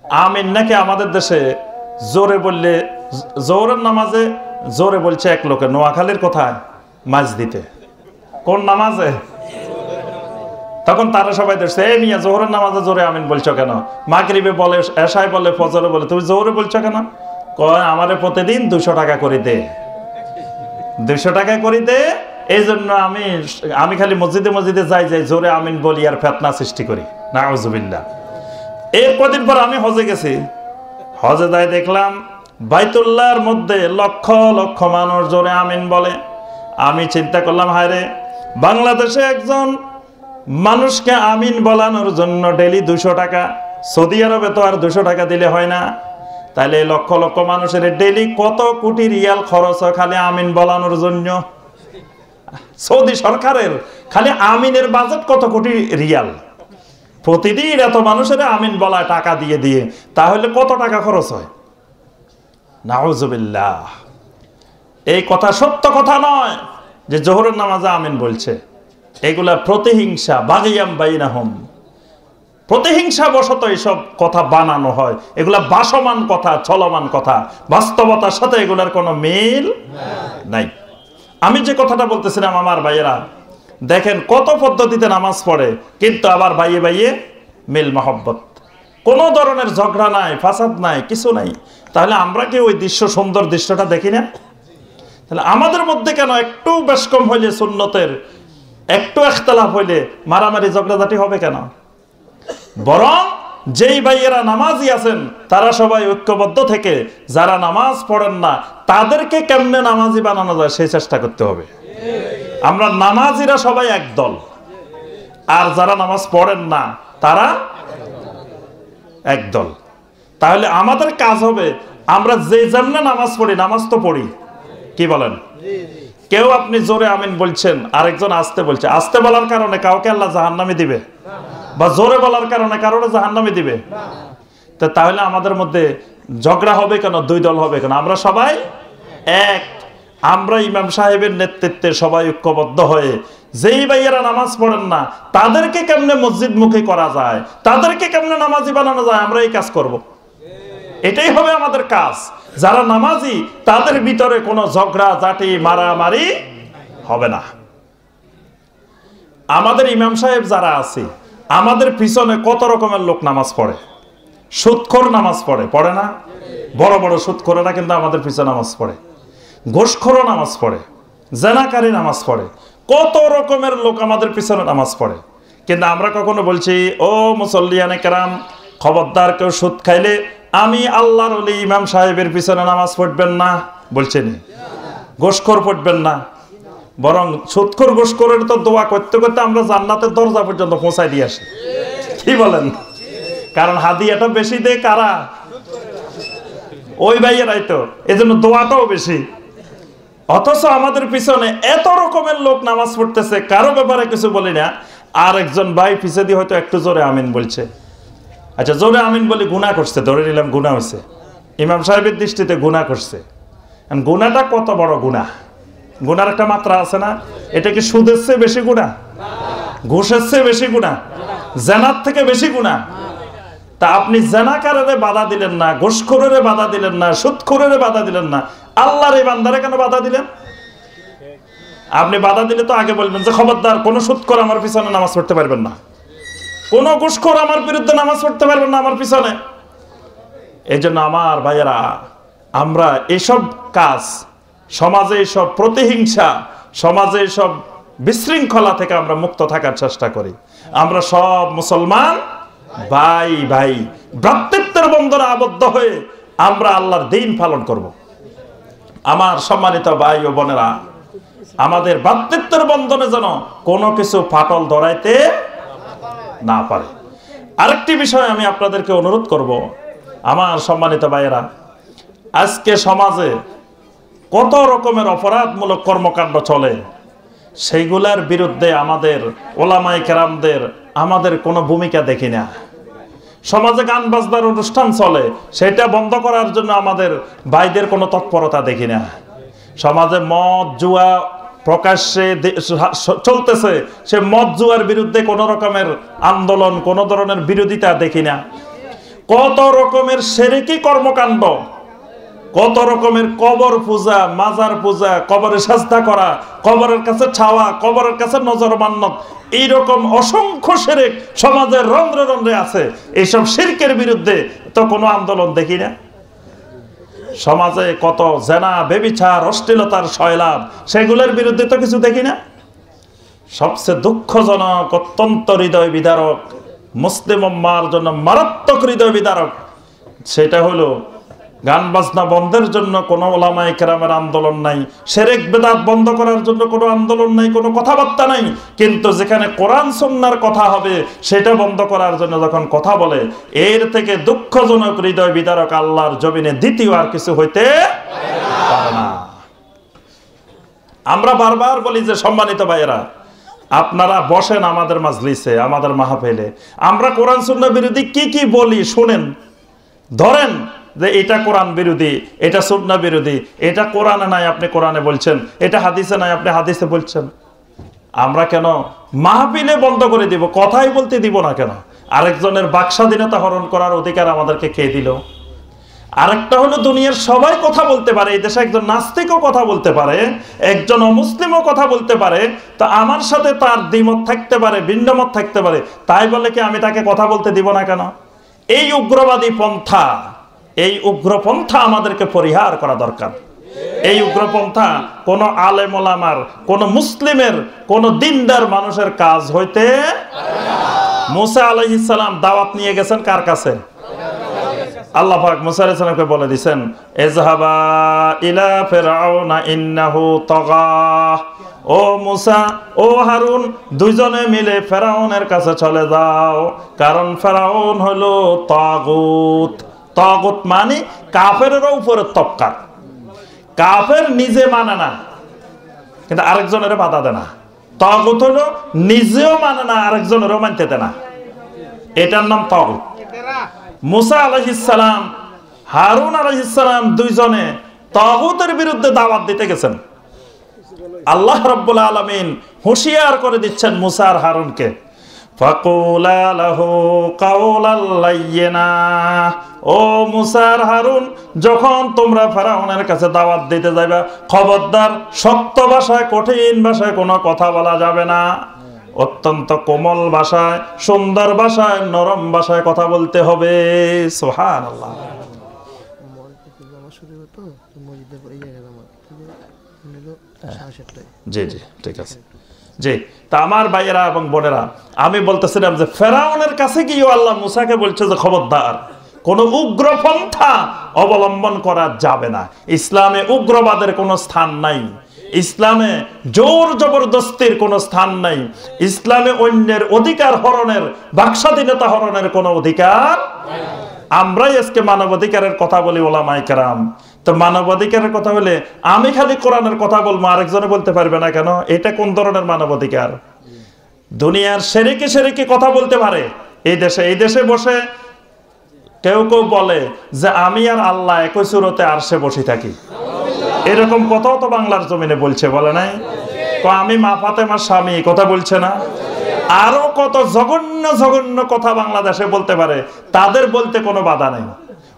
আমিন নাকি আমাদের দেশে জোরে বললে, জোহরের নামাজে জোরে বলছে এক লোকে, নোয়াখালীর কোথায় মাঝ দিতে, কোন নামাজে? তখন তারা সবাই দেখছে, এই মিয়া জোহরের নামাজে জোরে আমিন বলছো কেন? মাগরিবে বলে, এশায় বলে, ফজরে বলে, তুমি জোহরে বলছো কেন? কয় আমারে প্রতিদিন 200 টাকা করে দে, 200 টাকা করে দে, এই জন্য আমি খালি মসজিদে মসজিদে যাই জোরে আমিন বলি আর ফিতনা সৃষ্টি করি। নাউজুবিল্লাহ। এর কদিন পর আমি হজে গেছি, হজে যাই দেখলাম বাইতুল্লাহর মধ্যে লক্ষ লক্ষ মানুষ জোরে আমিন বলে। আমি চিন্তা করলাম, হায় রে, বাংলাদেশে একজন মানুষকে আমিন বলানোর জন্য ডেলি 200 টাকা, সৌদি আরবে তো আর 200 টাকা দিলে হয় না। তাইলে লক্ষ লক্ষ মানুষের ডেলি কত কোটি রিয়াল খরচ হয় খালি আমিন বলানোর জন্য। সৌদি সরকারের খালি আমিনের বাজেট কত কোটি রিয়াল, প্রতিদিন এত মানুষের আমিন বলায় টাকা দিয়ে দিয়ে, তাহলে কত টাকা খরচ হয়? নাউজুবিল্লাহ। এই কথা সত্য কথা নয় যে জোহরের নামাজে আমিন বলছে, এগুলা প্রতিহিংসা, বাগিয়াম বাইনাহুম, প্রতিহিংসা বশত এইসব কথা বানানো হয়। এগুলা ভাসমান কথা, চলমান কথা, বাস্তবতার সাথে এগুলার কোনো মিল নাই। আমি যে কথাটা বলতেছিলাম, আমার ভাইয়েরা দেখেন কত পদ্ধতিতে নামাজ পড়ে, কিন্তু আবার বাইয়ে বাইয়ে মিল মহব্বত, কোনো ধরনের ঝগড়া নাই, ফাসাদ নাই, কিছু নাই। তাহলে আমরা কি ওই দৃশ্য, সুন্দর দৃশ্যটা দেখি না? তাহলে আমাদের মধ্যে কেন একটু বেশ কম হইলে, সুন্নতের একটু ইখতিলাফ হইলে মারামারি ঝগড়াঝাটি হবে কেন? বরং যেই ভাইয়েরা নামাজি আছেন তারা সবাই ঐক্যবদ্ধ থেকে যারা নামাজ পড়েন না তাদেরকে কেমনে নামাজি বানানো যায় সেই চেষ্টা করতে হবে। আমরা নামাজিরা সবাই একদল, আর যারা নামাজ পড়েন না তারা একদল। তাহলে আমাদের কাজ হবে, আমরা যে যেমনে নামাজ পড়ি, নামাজ তো পড়ি, কি বলেন? কেউ আপনি জোরে আমিন বলছেন, আরেকজন আস্তে বলছে, আস্তে বলার কারণে কাউকে আল্লাহ জাহান্নামে দিবে? বা জোরে বলার কারণে কারোর জাহান্নামে দিবে? তো তাহলে আমাদের মধ্যে ঝগড়া হবে কেন, দুই দল হবে কেন? আমরা সবাই এক। আমরা ইমাম সাহেবের নেতৃত্বে সবাই ঐক্যবদ্ধ হয়ে যেই ভাইয়েরা নামাজ পড়েন না তাদেরকে কেমনে মসজিদ মুখী করা যায়, তাদেরকে কেমনে নামাজি বানানো যায়, আমরা এই কাজ করব। এটাই হবে আমাদের কাজ। যারা নামাজি তাদের ভিতরে কোনো ঝগড়া ঝাঁটি মারামারি হবে না। আমাদের ইমাম সাহেব যারা আছে, আমাদের পিছনে কত রকমের লোক নামাজ পড়ে, সুদখোর নামাজ পড়ে, পড়ে না? বড় বড় সুদখোরেরা কিন্তু আমাদের পিছনে নামাজ পড়ে, ঘুষখোরও নামাজ পড়ে, জেনাকারী নামাজ পড়ে, কত রকমের লোক আমাদের পিছনে নামাজ পড়ে। কিন্তু আমরা কখনো বলছি, ও মুসল্লিয়ানে কেরাম, খবরদার কেউ সুদ খাইলে আমি আল্লাহর ওলি ইমাম সাহেবের পিছনে নামাজ পড়বেন না, বলছেনি? ঘুষখোর পড়বেন না। বরং সুদখোর ঘুষখোরের তো দোয়া করতে করতে আমরা জান্নাতের দরজা পর্যন্ত পৌঁছায় দিয়ে আসি, কি বলেন? কারণ হাদিয়াটা বেশি দেয় কারা? ওই ভাইয়েরাই তো, এই জন্য দোয়াটাও বেশি। অথচ আমাদের পিছনে এত রকমের লোক নামাজ পড়তেছে, কারো ব্যাপারে কিছু বলি না, আর একজন ভাই পিছে দিয়ে হয়তো একটু জোরে আমিন বলছে। আচ্ছা, জোরে আমিন বলে গুনাহ করছে, ধরে নিলাম গুনাহ হয়েছে, ইমাম সাহেবের দৃষ্টিতে গুনাহ করছে। গুনাহটা কত বড় গুনাহ? গুনার একটা মাত্রা আছে না? এটা কি সুদের চেয়ে বেশি গুনাহ? ঘুষের চেয়ে বেশি গুনাহ? জেনার থেকে বেশি গুনাহ? তা আপনি জেনাকারেরে বাধা দিলেন না, ঘুষখোরেরে বাধা দিলেন না, সুদখোরেরে বাধা দিলেন না, আল্লাহর এই বান্দারে কেন বাধা দিলেন? আপনি বাধা দিলে তো আগে বলবেন যে খবরদার কোন সুদখোর আমার পিছনে নামাজ পড়তে পারবেন না, কোন ঘুষখোর আমার বিরুদ্ধে নামাজ পড়তে পারবেন না আমার পিছনে। এই জন্য আমার ভাইয়েরা, আমরা এসব কাজ, সমাজে এসব প্রতিহিংসা, সমাজে এসব বিশৃঙ্খলা থেকে আমরা মুক্ত থাকার চেষ্টা করি। আমরা সব মুসলমান ভাই ভাই, ভ্রাতৃত্বের বন্ধনে আবদ্ধ হয়ে আমরা আল্লাহর দ্বীন পালন করব। আমার সম্মানিত ভাই ও বোনেরা, আমাদের ভ্রাতৃত্বের বন্ধনে যেন কোনো কিছু ফাটল ধরাইতে না পারে। আরেকটি বিষয় আমি আপনাদেরকে অনুরোধ করব, আমার সম্মানিত ভাইয়েরা, আজকে সমাজে কত রকমের অপরাধমূলক কর্মকাণ্ড চলে, সেইগুলার বিরুদ্ধে আমাদের ওলামায়ে কেরামদের আমাদের কোনো ভূমিকা দেখি না। সমাজে গান বাজনার অনুষ্ঠান চলে, সেটা বন্ধ করার জন্য আমাদের ভাইদের কোনো তৎপরতা দেখি না। সমাজে মদ জুয়া প্রকাশ্যে চলতেছে, সে মদ জুয়ার বিরুদ্ধে কোনো রকমের আন্দোলন, কোনো ধরনের বিরোধিতা দেখি না। কত রকমের শিরকি কর্মকাণ্ড, কত রকমের কবর পূজা, মাজার পূজা, কবরে সাজদা করা, কবরের কাছে ছাওয়া, কবরের কাছে নজর মান্নত, এইরকম অসংখ্য শিরক সমাজের রন্ধ্রে রন্ধ্রে আছে। এইসব শিরকের বিরুদ্ধে তো কোনো আন্দোলন দেখি না। সমাজে কত জেনা, ব্যভিচার, অশ্লীলতার সয়লাভ, সেগুলোর বিরুদ্ধে তো কিছু দেখি না। সবচেয়ে দুঃখজনক, অত্যন্ত হৃদয় বিদারক, মুসলিম উম্মার জন্য মারাত্মক হৃদয় বিদারক, সেটা হলো গান বাজনা বন্ধের জন্য কোনো ওলামায়ে কেরামের আন্দোলন নাই, শিরক বিদআত বন্ধ করার জন্য কোনো আন্দোলন নাই, কোনো কথাবার্তা নাই। কিন্তু যেখানে কোরআন সুন্নাহর কথা হবে সেটা বন্ধ করার জন্য যখন কথা বলে, এর থেকে দুঃখজনক, হৃদয় বিদারক আল্লাহর জমিনে দ্বিতীয় আর কিছু হইতে পারে না। আমরা বারবার বলি যে সম্মানিত ভাইয়েরা, আপনারা বসেন আমাদের মাজলিসে, আমাদের মাহফিলে, আমরা কোরআন সুন্নাহ বিরোধী কি কি বলি শুনেন। ধরেন যে এটা কোরআন বিরোধী, এটা সুন্নাহ বিরোধী, এটা কোরআনে নাই আপনি কোরআনে বলছেন, এটা হাদিসে নাই আপনি হাদিসে বলছেন। আমরা কেন মাহফিলে বন্ধ করে দিব, কথাই বলতে দিব না কেন? আরেকজনের বাকস্বাধীনতা হরণ করার অধিকার আমাদেরকে কে দিল? আরেকটা হলো, দুনিয়ার সবাই কথা বলতে পারে, এই দেশে একজন নাস্তিকও কথা বলতে পারে, একজন অমুসলিমও কথা বলতে পারে, তো আমার সাথে তার দ্বিমত থাকতে পারে, ভিন্নমত থাকতে পারে, তাই বলে কি আমি তাকে কথা বলতে দিব না কেন? এই উগ্রবাদী পন্থা, এই উগ্রপন্থা আমাদেরকে পরিহার করা দরকার। এই উগ্রপন্থা কোন আলেম ওলামার, কোন মুসলিমের, কোন দিনদার মানুষের কাজ হইতে। মুসা আলাইহিস সালাম দাওয়াত নিয়ে গেছেন কার কাছে? আল্লাহ পাক মুসা আলাইহিস সালামকে বলে দিয়েছেন, ইযহাবা ইলা ফিরআউনা ইন্নাহু তাগা। ও মুসা, ও হারুন, দুইজনে মিলে ফেরাউনের কাছে চলে যাও, কারণ ফেরাউন হলো তাগুত। তাগুত মানে কাফেরের উপরে তবকা। কাফের নিজে মানে না কিন্তু আরেকজনের বাধা দেয় না। তাগুত হলো নিজেও মানে না, আরেকজনেরও মানতে দেয় না, এটার নাম তাগুত। মুসা আলাইহিস সালাম, হারুন আলাইহিস সালাম দুইজনে তাগুতের বিরুদ্ধে দাওয়াত দিতে গেছেন। আল্লাহ রাব্বুল আলামিন হুঁশিয়ার করে দিচ্ছেন মুসা আর হারুনকে, ফাকুলা লাহু কাওলাল লাইয়িনা। ও মুসা আর হারুন, যখন তোমরা ফেরাউনের কাছে দাওয়াত দিতে যাইবা, খবরদার শক্ত ভাষায়, কঠিন ভাষায় কোনো কথা বলা যাবে না। অত্যন্ত কোমল ভাষায়, সুন্দর ভাষায়, নরম ভাষায় কথা বলতে হবে। সুবহানাল্লাহ। জি জি, ঠিক আছে। জি, তা আমার ভাইয়েরা এবং বোনেরা, আমি বলতেছিলাম যে ফেরাউনের কাছে গিয়েও আল্লাহ মুসাকে বলছে যে খবরদার, কোন উগ্রপন্থা অবলম্বন করা যাবে না। ইসলামে উগ্রবাদের কোনো স্থান নাই, ইসলামে জোর জবরদস্তির কোনো স্থান নাই, ইসলামে অন্যের অধিকার হরণের, বাকস্বাধীনতা হরণের কোনো অধিকার। আমরাই আজকে মানবাধিকারের কথা বলি, ওলামায়ে কেরাম। তো মানবাধিকারের কথা হলে আমি খালি কোরআনের কথা বলবো, আরেকজনে বলতে পারবে না কেন? এটা কোন ধরনের মানবাধিকার? দুনিয়ার সেরেকে সেরেকে কথা বলতে পারে। এই দেশে বসে কেউ কেউ বলে যে আমি আর আল্লাহ একই সুরতে আরশে বসে থাকি। এরকম কথাও তো বাংলার জমিনে বলছে, বলে নাই? আমি মা ফাতেমার স্বামী, কথা বলছে না? আরো কত জঘন্য জঘন্য কথা বাংলাদেশে বলতে পারে, তাদের বলতে কোনো বাধা নেই।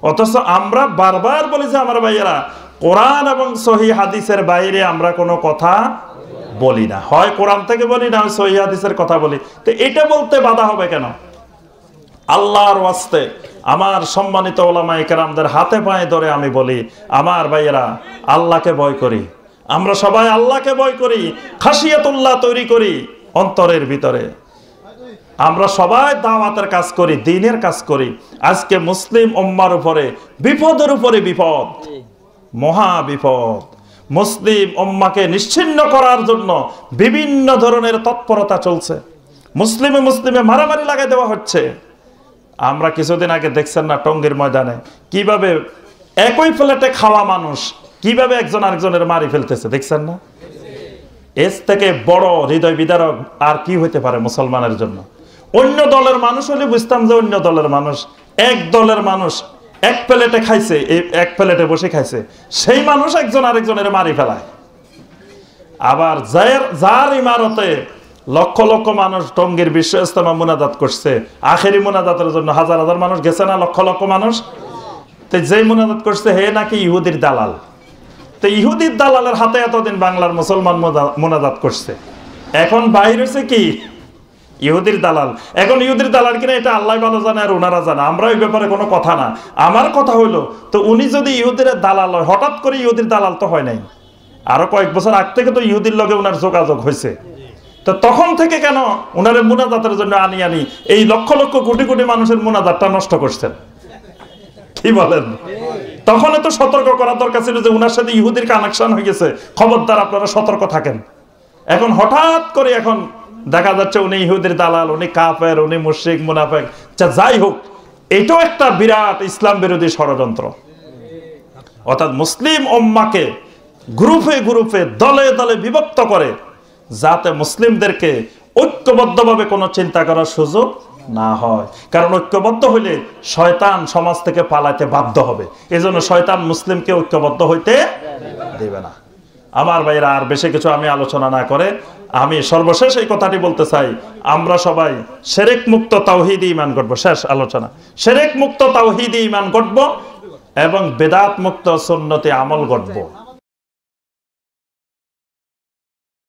অথচ আমরা বারবার বলি যে আমার ভাইয়েরা, কোরআন এবং সহিহ হাদিসের বাইরে আমরা কোনো কথা বলি না, হয় কোরআন থেকে বলি না, সহিহ হাদিসের কথা বলি। তো এটা বলতে বাধা হবে কেন? আল্লাহর ওয়াস্তে আমার সম্মানিত ওলামায়ে কেরামদের হাতে পায়ে ধরে আমি বলি, আমার ভাইয়েরা, আল্লাহকে ভয় করি। আমরা সবাই আল্লাহকে ভয় করি, খাশিয়াতুল্লাহ তৈরি করি অন্তরের ভিতরে। আমরা সবাই দাওয়াতের কাজ করি, দ্বীনের কাজ করি। আজকে মুসলিম উম্মার উপরে বিপদের উপরে বিপদ, মহা বিপদ। মুসলিম উম্মাকে নিশ্চিহ্ন করার জন্য বিভিন্ন ধরনের তৎপরতা চলছে। মুসলিমে মুসলিমে মারামারি লাগাই দেওয়া হচ্ছে। আমরা কিছুদিন আগে দেখছেন না টঙ্গীর ময়দানে কিভাবে একই প্লেটে খাওয়া মানুষ কিভাবে একজন আরেকজনের মারি ফেলতেছে, দেখছেন না? এর থেকে বড় হৃদয় বিদারক আর কি হইতে পারে মুসলমানের জন্য? অন্য দলের মানুষ হলে বুঝতাম যে অন্য দলের মানুষ, এক দলের মানুষ এক প্লেটে খাইছে, এক প্লেটে বসে খাইছে, সেই মানুষ একজন আরেকজনের মারি ফেলায়। আবার যার ইমারতে লক্ষ লক্ষ মানুষ টঙ্গীর বিশ্ব ইজতেমা মুনাজাত করছে, আখেরি মুনাজাতের জন্য হাজার হাজার মানুষ গেছে না, লক্ষ লক্ষ মানুষ। তো যেই মুনাজাত করছে হে নাকি ইহুদির দালাল। তো ইহুদির দালালের হাতে এতদিন বাংলার মুসলমান মুনাজাত করছে, এখন বাইর হয়েছে কি ইহুদির দালাল। এখন ইহুদির দালাল কিনা এটা আল্লাহ ভালো জানে আর ওনারা জানে, আমরা ওই ব্যাপারে কোনো কথা না। আমার কথা হইলো, তো উনি যদি ইহুদির দালাল হয়, হঠাৎ করে ইহুদির দালাল তো হয় নাই, আরো কয়েক বছর আগ থেকে তো ইহুদির লগে ওনার যোগাযোগ হয়েছে। তো তখন থেকে কেন ওনারে মুনাজাতের জন্য আনি আনি এই লক্ষ লক্ষ কোটি কোটি মানুষের মুনাজাতটা নষ্ট করছেন? কি বলেন? তখন তো সতর্ক করা দরকার ছিল যে উনার সাথে ইহুদির কানেকশন হয়ে গেছে, খবরদার আপনারা সতর্ক থাকেন। এখন হঠাৎ করে এখন দেখা যাচ্ছে উনি ইহুদির দালাল, উনি কাফের, উনি মুশরিক মুনাফিক। যাই হোক, এটাও একটা বিরাট ইসলাম বিরোধী ষড়যন্ত্র। অর্থাৎ মুসলিম উম্মাহকে গ্রুপে গ্রুপে দলে দলে বিভক্ত করে, যাতে মুসলিমদেরকে ঐক্যবদ্ধভাবে কোনো চিন্তা করার সুযোগ না হয়। কারণ ঐক্যবদ্ধ হইলে শয়তান সমাজ থেকে পালাতে বাধ্য হবে, এজন্য শয়তান মুসলিমকে ঐক্যবদ্ধ হইতে দেবে না। আমার ভাইরা, আর বেশি কিছু আমি আলোচনা না করে আমি সর্বশেষ এই কথাটি বলতে চাই, আমরা সবাই শিরক মুক্ত তাওহীদি ঈমান করব। শেষ আলোচনা, শিরক মুক্ত তাওহীদি ঈমান করব এবং বিদআত মুক্ত সুন্নতি আমল করব।